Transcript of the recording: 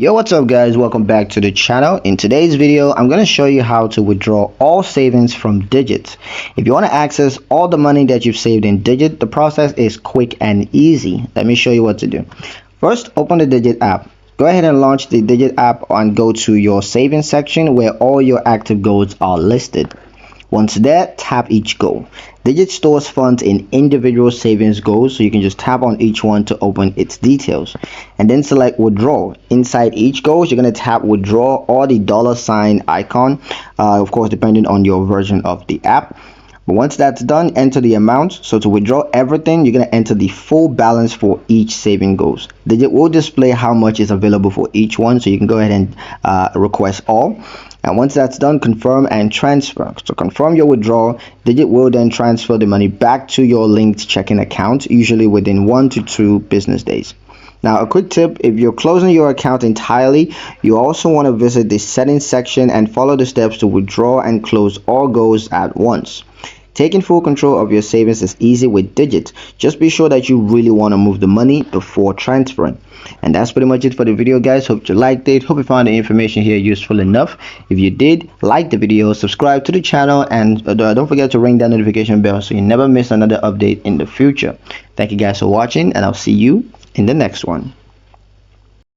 Yo, what's up guys, welcome back to the channel. In today's video I'm going to show you how to withdraw all savings from Digit. If you want to access all the money that you've saved in Digit, the process is quick and easy. Let me show you what to do. First, open the Digit app. Go ahead and launch the Digit app and go to your savings section where all your active goals are listed. Once there, tap each goal. Digit stores funds in individual savings goals, so you can just tap on each one to open its details. And then select withdraw. Inside each goal, you're going to tap withdraw or the $ icon, of course depending on your version of the app. But once that's done, enter the amount. So to withdraw everything, you're going to enter the full balance for each saving goals. Digit will display how much is available for each one, so you can go ahead and request all. And once that's done, confirm and transfer. So confirm your withdrawal. Digit will then transfer the money back to your linked checking account, usually within 1 to 2 business days. Now, a quick tip: if you're closing your account entirely, you also want to visit the settings section and follow the steps to withdraw and close all goals at once. Taking full control of your savings is easy with Digit. Just be sure that you really want to move the money before transferring. And that's pretty much it for the video, guys. Hope you liked it. Hope you found the information here useful enough. If you did, like the video, subscribe to the channel, and don't forget to ring that notification bell so you never miss another update in the future. Thank you guys for watching, and I'll see you in the next one.